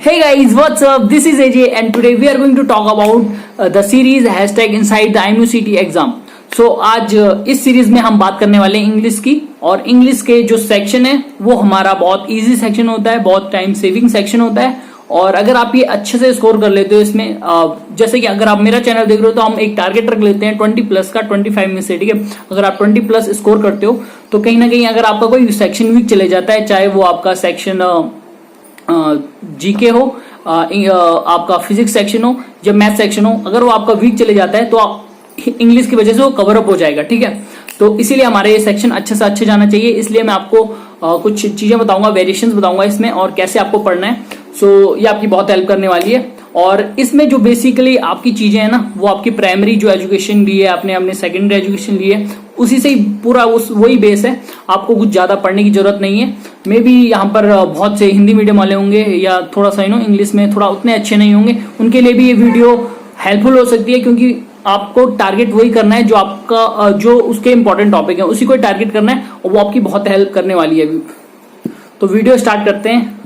Hey guys, what's up? This is AJ and today we are going to talk about the series hashtag inside the IMUCT exam. So आज इस series में हम बात करने वाले हैं इंग्लिश की, और इंग्लिश के जो सेक्शन है वो हमारा बहुत इजी सेक्शन होता है, बहुत टाइम सेविंग सेक्शन होता है। और अगर आप ये अच्छे से स्कोर कर लेते हो इसमें, जैसे कि अगर आप मेरा चैनल देख रहे हो तो हम एक टारगेट रख लेते हैं 20 प्लस का 25 में से, ठीक है। अगर आप 20 प्लस स्कोर करते हो तो कहीं ना कहीं अगर आपका कोई सेक्शन वीक चले जाता है, चाहे वो आपका सेक्शन जीके हो, आपका फिजिक्स सेक्शन हो या मैथ सेक्शन हो, अगर वो आपका वीक चले जाता है तो इंग्लिश की वजह से वो कवर अप हो जाएगा, ठीक है। तो इसीलिए हमारे ये सेक्शन अच्छे से अच्छे जाना चाहिए, इसलिए मैं आपको कुछ चीजें बताऊंगा, वेरिएशंस बताऊंगा इसमें और कैसे आपको पढ़ना है। सो ये आपकी बहुत हेल्प करने वाली है। और इसमें जो बेसिकली आपकी चीजें हैं ना, वो आपकी प्राइमरी जो एजुकेशन ली है आपने, अपने सेकेंडरी एजुकेशन ली है, उसी से ही पूरा वही बेस है। आपको कुछ ज्यादा पढ़ने की जरूरत नहीं है। मे बी यहाँ पर बहुत से हिंदी मीडियम वाले होंगे या थोड़ा सा इंग्लिश में थोड़ा उतने अच्छे नहीं होंगे, उनके लिए भी ये वीडियो हेल्पफुल हो सकती है, क्योंकि आपको टारगेट वही करना है जो आपका जो उसके इंपॉर्टेंट टॉपिक है, उसी को टारगेट करना है और वो आपकी बहुत हेल्प करने वाली है। तो वीडियो स्टार्ट करते हैं।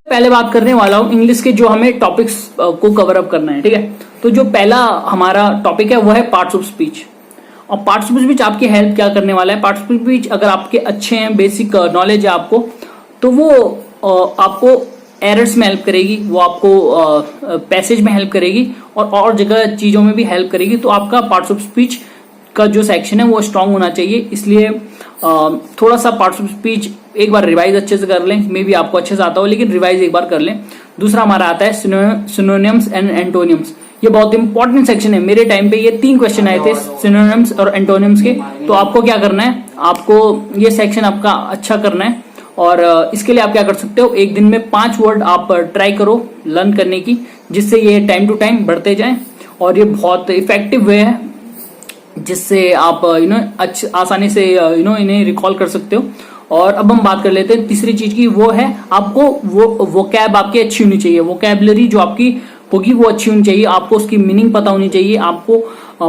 पहले बात करने वाला हूं इंग्लिश के जो हमें टॉपिक्स को कवर अप करना है, ठीक है। तो जो पहला हमारा टॉपिक है वो है पार्ट्स ऑफ स्पीच। और पार्ट्स ऑफ स्पीच आपकी हेल्प क्या करने वाला है? पार्ट्स ऑफ स्पीच अगर आपके अच्छे हैं, बेसिक नॉलेज है आपको, तो वो आपको एरर्स में हेल्प करेगी, वो आपको पैसेज में हेल्प करेगी और जगह चीजों में भी हेल्प करेगी। तो आपका पार्ट्स ऑफ स्पीच का जो सेक्शन है वो स्ट्रांग होना चाहिए, इसलिए थोड़ा सा पार्ट्स ऑफ स्पीच एक बार रिवाइज अच्छे से कर लें। मे बी आपको अच्छे से आता हो, लेकिन रिवाइज एक बार कर लें। दूसरा हमारा आता है सिनोनिम्स एंड एंटोनिम्स। ये बहुत इंपॉर्टेंट सेक्शन है। मेरे टाइम पे ये 3 क्वेश्चन आए थे सिनोनिम्स और एंटोनिम्स के। तो आपको क्या करना है, आपको ये सेक्शन आपका अच्छा करना है। और इसके लिए आप क्या कर सकते हो, एक दिन में 5 वर्ड आप ट्राई करो लर्न करने की, जिससे ये टाइम टू टाइम बढ़ते जाएं। और ये बहुत इफेक्टिव वे है जिससे आप आसानी से इन्हें रिकॉल कर सकते हो। और अब हम बात कर लेते हैं तीसरी चीज की, वो है आपको वो कैब आपकी अच्छी होनी चाहिए। वोकैबुलरी जो आपकी होगी वो अच्छी होनी चाहिए, आपको उसकी मीनिंग पता होनी चाहिए, आपको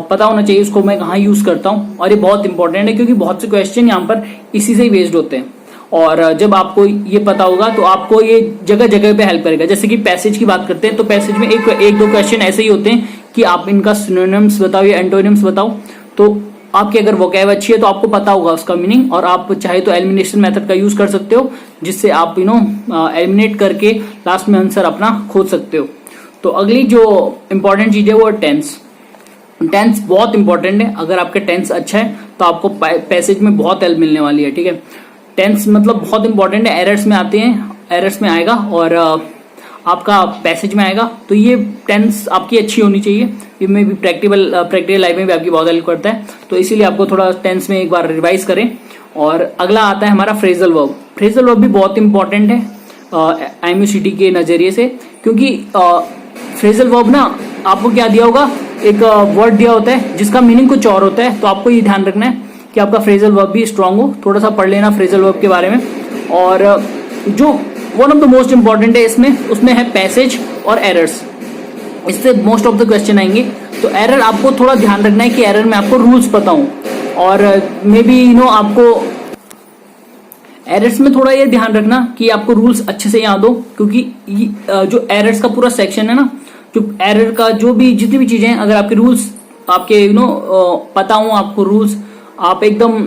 पता होना चाहिए उसको मैं कहाँ यूज करता हूँ। और ये बहुत इंपॉर्टेंट है, क्योंकि बहुत से क्वेश्चन यहाँ पर इसी से ही बेस्ड होते हैं। और जब आपको ये पता होगा तो आपको ये जगह जगह पे हेल्प करेगा। जैसे कि पैसेज की बात करते हैं, तो पैसेज में एक दो क्वेश्चन ऐसे ही होते हैं कि आप इनका सिनोनिम्स बताओ या एंटोनिम्स बताओ। तो आपकी अगर वोकैब अच्छी है तो आपको पता होगा उसका मीनिंग, और आप चाहे तो एलिमिनेशन मेथड का यूज कर सकते हो, जिससे आप एलिमिनेट करके लास्ट में आंसर अपना खोज सकते हो। तो अगली जो इंपॉर्टेंट चीज है वो टेंस। टेंस बहुत इंपॉर्टेंट है। अगर आपका टेंस अच्छा है तो आपको पैसेज में बहुत हेल्प मिलने वाली है, ठीक है। टेंस मतलब बहुत इंपॉर्टेंट है, एरर्स में आते हैं, एरर्स में आएगा और आपका पैसेज में आएगा। तो ये टेंस आपकी अच्छी होनी चाहिए। ये में भी प्रैक्टिकल लाइफ में भी आपकी बहुत हेल्प करता है। तो इसीलिए आपको थोड़ा टेंस में एक बार रिवाइज करें। और अगला आता है हमारा फ्रेजल वर्ब। फ्रेजल वर्ब भी बहुत इंपॉर्टेंट है IMUCT के नजरिए से, क्योंकि फ्रेजल वर्ब ना आपको क्या दिया होगा, एक वर्ड दिया होता है जिसका मीनिंग कुछ और होता है। तो आपको ये ध्यान रखना है कि आपका फ्रेजल वर्ब भी स्ट्रांग हो। थोड़ा सा पढ़ लेना फ्रेजल वर्ब के बारे में। और जो one of the most important है उसमें है पैसेज और एरर्स। इससे मोस्ट ऑफ द क्वेश्चन आएंगे। तो एरर आपको थोड़ा ध्यान रखना है कि एरर में आपको रूल्स पता हो, और मे बी आपको एरर्स में थोड़ा ये ध्यान रखना कि आपको रूल्स अच्छे से याद हो, क्योंकि जो एरर्स का पूरा सेक्शन है ना, जो एरर का जो भी जितनी भी चीजें हैं, अगर आपके रूल्स आपके पता हो, आपको रूल्स आप एकदम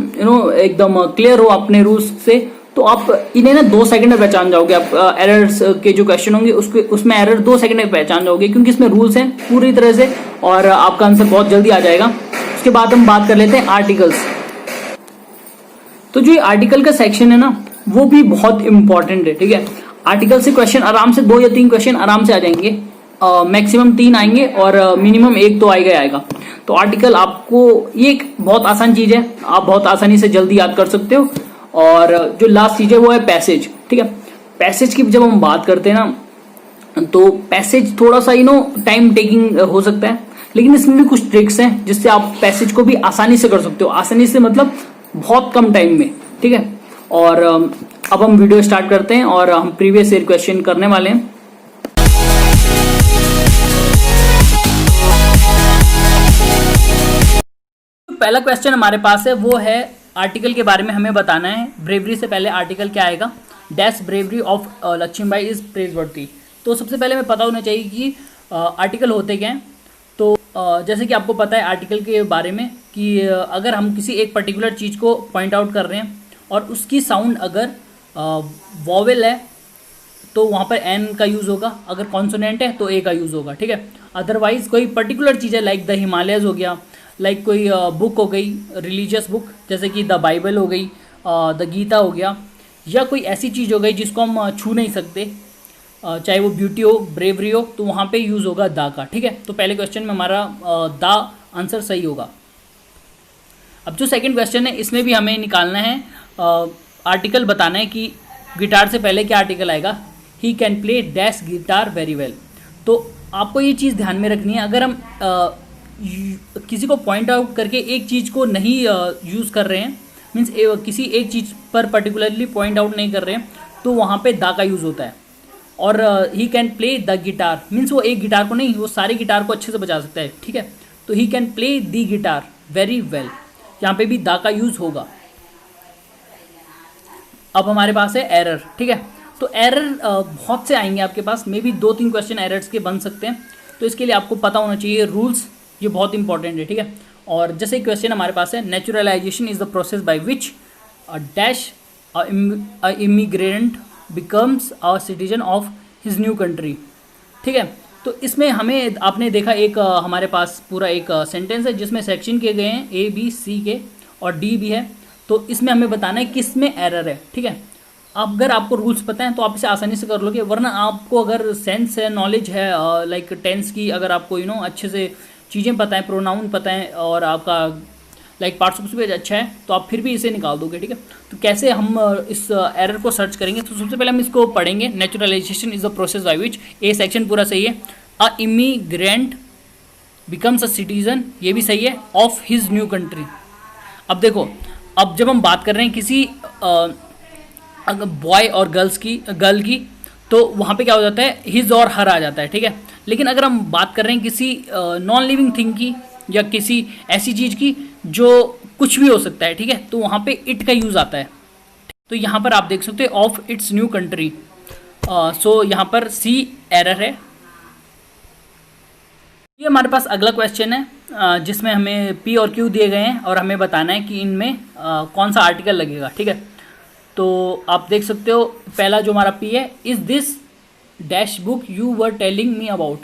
एकदम क्लियर हो अपने रूल्स से, तो आप इन्हें ना 2 सेकंड में पहचान जाओगे। आप एरर्स के जो क्वेश्चन होंगे उसमें एरर 2 सेकंड में पहचान जाओगे, क्योंकि इसमें रूल्स हैं पूरी तरह से, और आपका आंसर बहुत जल्दी आ जाएगा। उसके बाद हम बात कर लेते हैं आर्टिकल्स। तो जो आर्टिकल का सेक्शन है ना, वो भी बहुत इंपॉर्टेंट है, ठीक है। आर्टिकल से क्वेश्चन आराम से 2 या 3 क्वेश्चन आराम से आ जाएंगे। मैक्सिमम 3 आएंगे और मिनिमम 1 तो आएगा। तो आर्टिकल आपको ये एक बहुत आसान चीज है, आप बहुत आसानी से जल्दी याद कर सकते हो। और जो लास्ट चीज है वो है पैसेज, ठीक है। पैसेज की जब हम बात करते हैं ना, तो पैसेज थोड़ा सा टाइम टेकिंग हो सकता है, लेकिन इसमें भी कुछ ट्रिक्स हैं जिससे आप पैसेज को भी आसानी से कर सकते हो। आसानी से मतलब बहुत कम टाइम में, ठीक है। और अब हम वीडियो स्टार्ट करते हैं और हम प्रीवियस ईयर क्वेश्चन करने वाले हैं। पहला क्वेश्चन हमारे पास है वो है आर्टिकल के बारे में हमें बताना है। ब्रेवरी से पहले आर्टिकल क्या आएगा, dash bravery of Lakshmibai is praiseworthy. तो सबसे पहले हमें पता होना चाहिए कि आर्टिकल होते क्या हैं। तो जैसे कि आपको पता है आर्टिकल के बारे में कि अगर हम किसी एक पर्टिकुलर चीज़ को पॉइंट आउट कर रहे हैं और उसकी साउंड अगर वॉवेल है तो वहाँ पर एन का यूज़ होगा, अगर कॉन्सोनेंट है तो ए का यूज़ होगा, ठीक है। अदरवाइज कोई पर्टिकुलर चीज़ है लाइक द हिमालयज हो गया, लाइक कोई बुक हो गई रिलीजियस बुक जैसे कि द बाइबल हो गई, द गीता हो गया, या कोई ऐसी चीज़ हो गई जिसको हम छू नहीं सकते, चाहे वो ब्यूटी हो ब्रेवरी हो, तो वहाँ पे यूज़ होगा दा का, ठीक है। तो पहले क्वेश्चन में हमारा दा आंसर सही होगा। अब जो सेकंड क्वेश्चन है इसमें भी हमें निकालना है आर्टिकल, बताना है कि गिटार से पहले क्या आर्टिकल आएगा। He can play dash guitar very well. तो आपको ये चीज़ ध्यान में रखनी है, अगर हम किसी को पॉइंट आउट करके एक चीज़ को नहीं यूज़ कर रहे हैं, मीन्स किसी एक चीज़ पर पर्टिकुलरली पॉइंट आउट नहीं कर रहे हैं, तो वहाँ पे दा का यूज़ होता है। और he can play the guitar means वो एक गिटार को नहीं, वो सारी गिटार को अच्छे से बजा सकता है, ठीक है। तो he can play the guitar very well, यहाँ पे भी दा का यूज़ होगा। अब हमारे पास है एरर, ठीक है। तो एरर बहुत से आएंगे आपके पास, मे बी 2-3 क्वेश्चन एरर्स के बन सकते हैं। तो इसके लिए आपको पता होना चाहिए रूल्स, ये बहुत इंपॉर्टेंट है, ठीक है। और जैसे क्वेश्चन हमारे पास है naturalisation is the process by which dash immigrant becomes a citizen of his new country, ठीक है। तो इसमें हमें आपने देखा एक हमारे पास पूरा एक सेंटेंस है जिसमें सेक्शन किए गए हैं ए बी सी के और डी भी है। तो इसमें हमें बताना है किस में एरर है, ठीक है। अगर आपको रूल्स पता हैं तो आप इसे आसानी से कर लोगे, वरना आपको अगर सेंस है, नॉलेज है लाइक टेंस की, अगर आपको अच्छे से चीज़ें पता है, प्रोनाउन पता है और आपका लाइक पार्टिसिपल भी अच्छा है, तो आप फिर भी इसे निकाल दोगे, ठीक है। तो कैसे हम इस एरर को सर्च करेंगे, तो सबसे पहले हम इसको पढ़ेंगे। Naturalisation is the process by which, A section पूरा सही है। अ इमिग्रेंट बिकम्स अ सिटीजन, ये भी सही है, ऑफ हिज न्यू कंट्री। अब देखो, अब जब हम बात कर रहे हैं किसी बॉय और गर्ल की, तो वहाँ पे क्या हो जाता है, हिज और हर आ जाता है, ठीक है। लेकिन अगर हम बात कर रहे हैं किसी नॉन लिविंग थिंग की या किसी ऐसी चीज़ की जो कुछ भी हो सकता है, ठीक है, तो वहाँ पे इट का यूज़ आता है। तो यहाँ पर आप देख सकते हो ऑफ इट्स न्यू कंट्री, सो यहाँ पर सी एरर है। ये हमारे पास अगला क्वेश्चन है जिसमें हमें पी और क्यू दिए गए हैं और हमें बताना है कि इनमें कौन सा आर्टिकल लगेगा, ठीक है। तो आप देख सकते हो पहला जो हमारा पी है, is this dash book you were telling me about,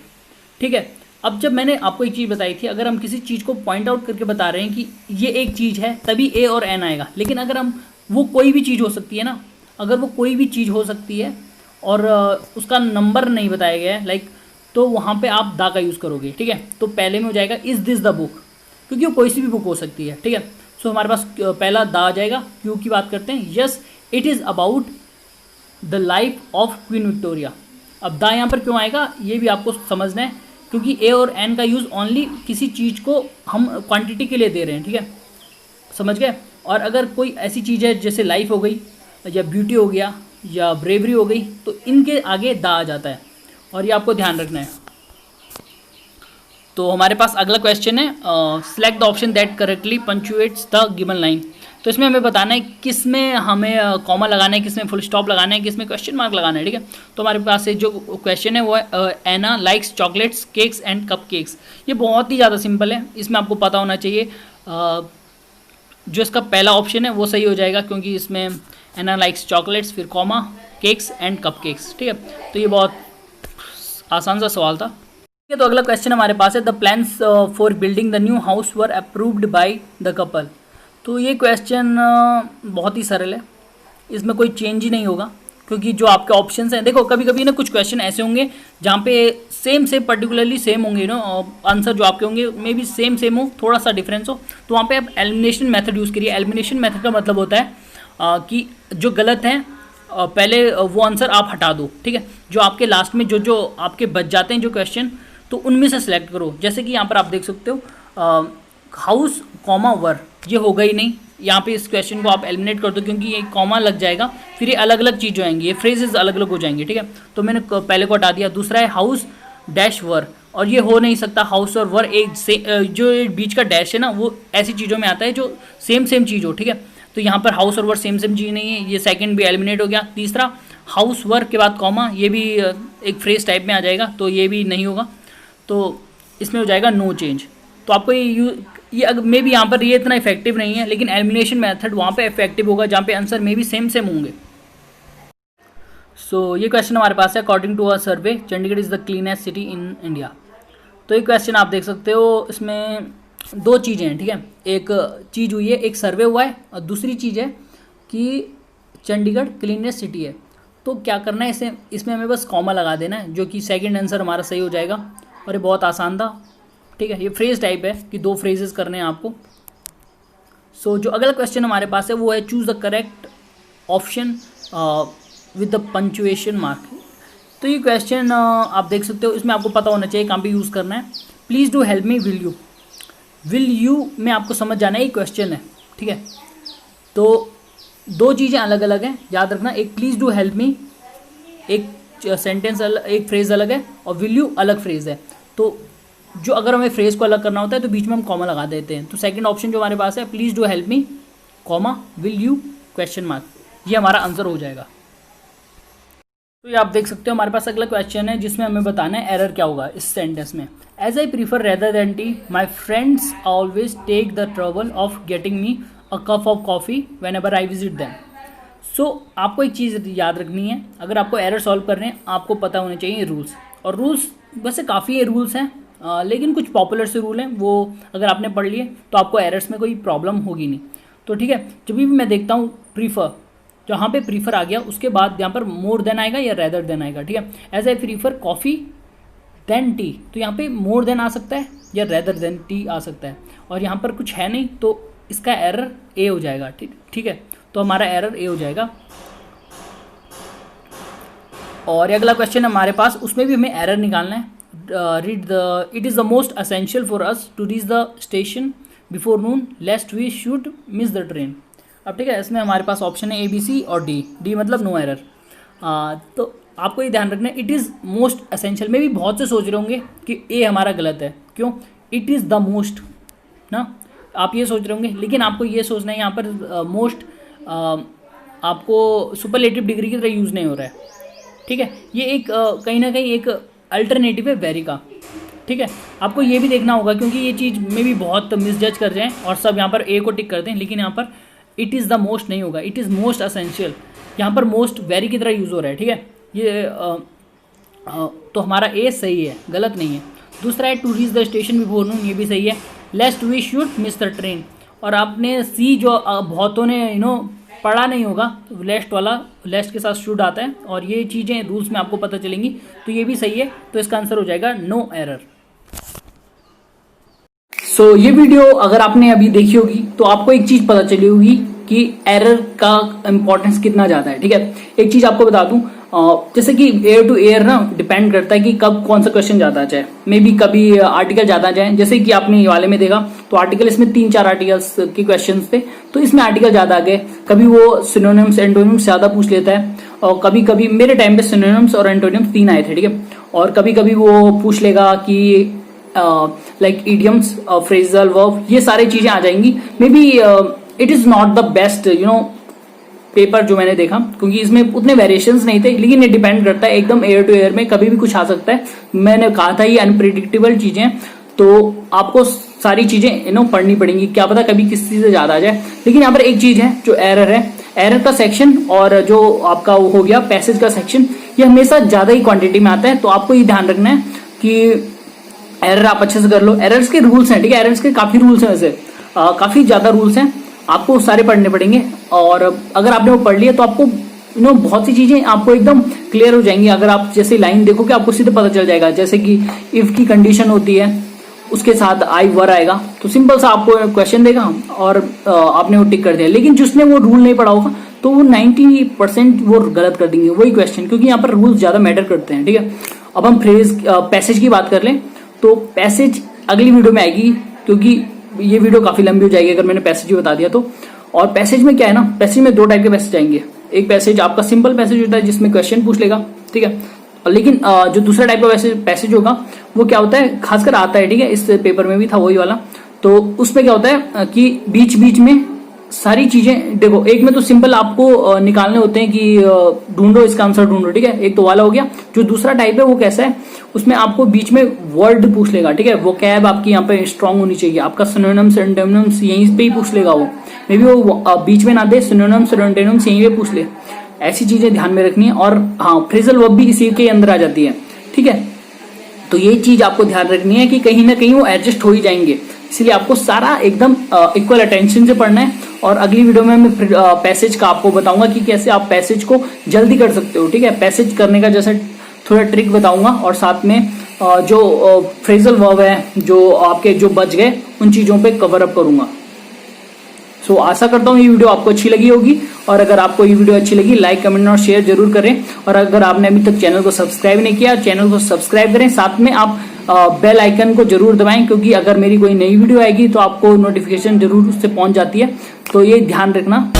ठीक है। अब जब मैंने आपको एक चीज़ बताई थी, अगर हम किसी चीज़ को पॉइंट आउट करके बता रहे हैं कि ये एक चीज़ है, तभी ए और एन आएगा। लेकिन अगर हम वो कोई भी चीज़ हो सकती है ना, अगर वो कोई भी चीज़ हो सकती है और उसका नंबर नहीं बताया गया है लाइक, तो वहाँ पे आप दा का यूज़ करोगे, ठीक है। तो पहले में हो जाएगा इज़ दिस द बुक, क्योंकि वो कोई सी भी बुक हो सकती है, ठीक है। सो हमारे पास पहला दा आ जाएगा। क्यू की बात करते हैं, yes it is about the life of queen Victoria. अब दा यहाँ पर क्यों आएगा ये भी आपको समझना है, क्योंकि ए और एन का यूज़ ओनली किसी चीज़ को हम क्वांटिटी के लिए दे रहे हैं, ठीक है, समझ गए। और अगर कोई ऐसी चीज़ है जैसे लाइफ हो गई या ब्यूटी हो गया या ब्रेवरी हो गई, तो इनके आगे दा आ जाता है, और ये आपको ध्यान रखना है। तो हमारे पास अगला क्वेश्चन है, select the option that correctly punctuates the given line. तो इसमें हमें बताना है किस में हमें कॉमा लगाना है, किस में फुल स्टॉप लगाना है, किस में क्वेश्चन मार्क लगाना है, ठीक है। तो हमारे पास जो क्वेश्चन है वो है Anna likes chocolates cakes and cupcakes. ये बहुत ही ज़्यादा सिंपल है, इसमें आपको पता होना चाहिए जो इसका पहला ऑप्शन है वो सही हो जाएगा, क्योंकि इसमें एना लाइक्स चॉकलेट्स फिर comma cakes and cup cakes, ठीक है। तो ये बहुत आसान सा सवाल था, ठीक है। तो अगला क्वेश्चन हमारे पास है, the plans for building the new house were approved by the couple. तो ये क्वेश्चन बहुत ही सरल है, इसमें कोई चेंज ही नहीं होगा, क्योंकि जो आपके ऑप्शंस हैं, देखो कभी कभी ना कुछ क्वेश्चन ऐसे होंगे जहाँ पे सेम पर्टिकुलरली सेम होंगे आंसर जो आपके होंगे मे बी सेम हो, थोड़ा सा डिफरेंस हो, तो वहाँ पे आप एलिमिनेशन मेथड यूज़ करिए। एलिमिनेशन मेथड का मतलब होता है कि जो गलत हैं पहले वो आंसर आप हटा दो, ठीक है। जो आपके लास्ट में जो आपके बच जाते हैं जो क्वेश्चन, तो उनमें से सिलेक्ट करो। जैसे कि यहाँ पर आप देख सकते हो हाउस कॉमा वर, ये होगा ही नहीं, यहाँ पे इस क्वेश्चन को आप एलिमिनेट कर दो, क्योंकि ये कॉमा लग जाएगा, फिर ये अलग अलग चीज़ हो जाएंगी, ये फ्रेजेस अलग अलग हो जाएंगे, ठीक है। तो मैंने पहले को हटा दिया। दूसरा है हाउस डैश वर, और ये हो नहीं सकता, हाउस और वर एक से जो बीच का डैश है ना वो ऐसी चीज़ों में आता है जो सेम चीज़ हो, ठीक है। तो यहाँ पर हाउस और वर सेम चीज़ नहीं है, ये सेकंड भी एलिमिनेट हो गया। तीसरा हाउस वर के बाद कॉमा, ये भी एक फ्रेज टाइप में आ जाएगा, तो ये भी नहीं होगा, तो इसमें हो जाएगा नो चेंज। तो आपको ये अगर मे बी यहाँ पर ये इतना इफेक्टिव नहीं है, लेकिन एलिमिनेशन मेथड वहाँ पे इफेक्टिव होगा जहाँ पे आंसर मे बी सेम होंगे। सो ये क्वेश्चन हमारे पास है, according to a survey Chandigarh is the cleanest city in India. तो ये क्वेश्चन आप देख सकते हो, इसमें दो चीज़ें हैं, ठीक है। एक चीज़ हुई है, एक सर्वे हुआ है, और दूसरी चीज़ है कि चंडीगढ़ क्लीनेस्ट सिटी है। तो क्या करना है, इसमें हमें बस कॉमा लगा देना है, जो कि सेकंड आंसर हमारा सही हो जाएगा। और ये बहुत आसान था, ठीक है। ये फ्रेज टाइप है कि दो फ्रेजेस करने हैं आपको। सो जो अगला क्वेश्चन हमारे पास है वो है choose the correct option with the punctuation mark. तो ये क्वेश्चन आप देख सकते हो, इसमें आपको पता होना चाहिए कहाँ पे यूज़ करना है। Please do help me, will you में आपको समझ जाना है ये क्वेश्चन है, ठीक है। तो दो चीज़ें अलग अलग हैं, याद रखना। एक प्लीज़ डू हेल्प मी, एक सेंटेंस एक फ्रेज अलग है, और विल यू अलग फ्रेज है। तो जो अगर हमें फ्रेज को अलग करना होता है तो बीच में हम कॉमा लगा देते हैं। तो सेकंड ऑप्शन जो हमारे पास है, please do help me comma will you question mark, ये हमारा आंसर हो जाएगा। तो ये आप देख सकते हो हमारे पास अगला क्वेश्चन है, जिसमें हमें बताना है एरर क्या होगा इस सेंटेंस में। As I prefer rather than tea, my friends always take the trouble of getting me a cup of coffee whenever I visit them. So आपको एक चीज़ याद रखनी है, अगर आपको एरर सॉल्व करने हैं आपको पता होने चाहिए रूल्स। और रूल्स वैसे काफ़ी रूल्स हैं, लेकिन कुछ पॉपुलर से रूल हैं, वो अगर आपने पढ़ लिए तो आपको एरर्स में कोई प्रॉब्लम होगी नहीं। तो ठीक है, जब भी मैं देखता हूँ प्रीफर, जहाँ पे प्रीफर आ गया उसके बाद यहाँ पर मोर देन आएगा या रेदर देन आएगा, ठीक है। As I prefer coffee then tea, तो यहाँ पे मोर देन आ सकता है या रेदर देन टी आ सकता है, और यहाँ पर कुछ है नहीं तो इसका एरर ए हो जाएगा, ठीक है। तो हमारा एरर ए हो जाएगा। और अगला क्वेश्चन हमारे पास, उसमें भी हमें एरर निकालना है। Read the it is the most essential for us to reach the station before noon lest we should miss the train. अब ठीक है, इसमें हमारे पास ऑप्शन है ए बी सी और डी मतलब नो एरर। तो आपको ये ध्यान रखना है, इट इज़ मोस्ट असेंशियल में भी बहुत से सोच रहे होंगे कि ए हमारा गलत है, क्यों, इट इज़ द मोस्ट ना, आप ये सोच रहे होंगे, लेकिन आपको ये सोचना है यहाँ पर मोस्ट आपको सुपरलेटिव डिग्री की तरह यूज़ नहीं हो रहा है, ठीक है। ये एक कहीं ना कहीं एक अल्टरनेटिव है वेरी का, ठीक है। आपको ये भी देखना होगा, क्योंकि ये चीज़ में भी बहुत मिसजज कर जाएं और सब यहाँ पर ए को टिक करते हैं, लेकिन यहाँ पर इट इज़ द मोस्ट नहीं होगा, इट इज़ मोस्ट असेंशियल। यहाँ पर मोस्ट वेरी की तरह यूज़ हो रहा है, ठीक है। ये तो हमारा ए सही है, गलत नहीं है। दूसरा है to reach the station before noon, ये भी सही है। Lest we should miss the train, और आपने सी जो बहुतों ने पढ़ा नहीं होगा, लेस्ट वाला, लेस्ट के साथ शुड आता है, और ये चीज़ें रूल्स में आपको पता चलेंगी, तो ये भी सही है। तो इसका आंसर हो जाएगा नो एरर। सो ये वीडियो अगर आपने अभी देखी होगी तो आपको एक चीज पता चली होगी कि एरर का इंपॉर्टेंस कितना ज्यादा है, ठीक है। एक चीज आपको बता दूं, जैसे कि एयर टू एयर ना डिपेंड करता है कि कब कौन सा क्वेश्चन ज्यादा आ जाए, मे बी कभी आर्टिकल ज्यादा आ जाए, जैसे कि आपने ये वाले में देखा तो आर्टिकल इसमें 3-4 आर्टिकल्स के क्वेश्चंस थे, तो इसमें आर्टिकल ज्यादा आ गए। कभी वो सिनोनिम्स एंटोनिम्स ज्यादा पूछ लेता है, और कभी कभी मेरे टाइम पे सिनोनिम्स और एंटोनिम्स 3 आए थे, ठीक है। और कभी कभी वो पूछ लेगा कि लाइक इडियम्स, फ्रेजल वर्ब, ये सारी चीजें आ जाएंगी। May be it is not the best paper जो मैंने देखा, क्योंकि इसमें उतने वेरिएशंस नहीं थे, लेकिन ये डिपेंड करता है एकदम एयर टू एयर में, कभी भी कुछ आ सकता है। मैंने कहा था ये अनप्रिडिक्टेबल चीजें, तो आपको सारी चीजें पढ़नी पड़ेंगी, क्या पता कभी किस चीज से ज्यादा आ जाए। लेकिन यहाँ पर एक चीज है जो एरर है, एरर का सेक्शन और जो आपका वो हो गया पैसेज का सेक्शन, ये हमेशा ज्यादा ही क्वांटिटी में आता है। तो आपको ये ध्यान रखना है कि एरर आप अच्छे से कर लो। एरर्स के रूल्स हैं, ठीक है, एरर्स के काफी रूल्स हैं, वैसे काफी ज्यादा रूल्स हैं, आपको सारे पढ़ने पड़ेंगे। और अगर आपने वो पढ़ लिया तो आपको बहुत सी चीजें आपको एकदम क्लियर हो जाएंगी। अगर आप जैसे लाइन देखोगे आपको सीधे पता चल जाएगा, जैसे कि इफ की कंडीशन होती है उसके साथ आई वर आएगा, तो सिंपल सा आपको क्वेश्चन देगा और आपने वो टिक कर दिया। लेकिन जिसने वो रूल नहीं पढ़ा होगा तो वो 90% वो गलत कर देंगे वही क्वेश्चन, क्योंकि यहाँ पर रूल्स ज्यादा मैटर करते हैं, ठीक है। अब हम फ्रेज पैसेज की बात कर लें तो पैसेज अगली वीडियो में आएगी, क्योंकि ये वीडियो काफी लंबी हो जाएगी अगर मैंने पैसेज ही बता दिया तो। और पैसेज में क्या है ना, पैसेज में 2 टाइप के पैसेज आएंगे। एक पैसेज आपका सिंपल पैसेज होता है जिसमें क्वेश्चन पूछ लेगा, ठीक है। और लेकिन जो दूसरा टाइप का पैसेज होगा वो क्या होता है, खासकर आता है, ठीक है, इस पेपर में भी था वही वाला। तो उसमें क्या होता है कि बीच बीच में सारी चीजें देखो, एक में तो सिंपल आपको निकालने होते हैं कि ढूंढो इसका आंसर ढूंढो, ठीक है, एक तो वाला हो गया। जो दूसरा टाइप है वो कैसा है, उसमें आपको बीच में वर्ड पूछ लेगा, ठीक है, वो कैब आपकी यहाँ पे स्ट्रांग होनी चाहिए, आपका सिनोनिम्स एंटोनिम्स यहीं पे ही पूछ लेगा वो, मे बी वो बीच में ना दे, सिनोनिम्स एंटोनिम्स यहीं पे पूछ ले। ऐसी चीजें ध्यान में रखनी है। और हाँ, फ्रेजल वर्ब भी इसी के अंदर आ जाती है, ठीक है। तो ये चीज आपको ध्यान रखनी है कि कहीं ना कहीं वो एडजस्ट हो ही जाएंगे, इसलिए आपको सारा एकदम इक्वल अटेंशन से पढ़ना है। और अगली वीडियो में मैं पैसेज का आपको बताऊंगा कि कैसे आप पैसेज को जल्दी कर सकते हो, ठीक है, पैसेज करने का जैसे थोड़ा ट्रिक बताऊंगा, और साथ में जो फ्रेजल वर्ब है जो आपके जो बच गए उन चीजों पे कवर अप करूंगा। सो आशा करता हूँ ये वीडियो आपको अच्छी लगी होगी, और अगर आपको ये वीडियो अच्छी लगी लाइक कमेंट और शेयर जरूर करें। और अगर आपने अभी तक चैनल को सब्सक्राइब नहीं किया, चैनल को सब्सक्राइब करें, साथ में आप बेल आइकन को जरूर दबाएं, क्योंकि अगर मेरी कोई नई वीडियो आएगी तो आपको नोटिफिकेशन जरूर उससे पहुंच जाती है। तो ये ध्यान रखना।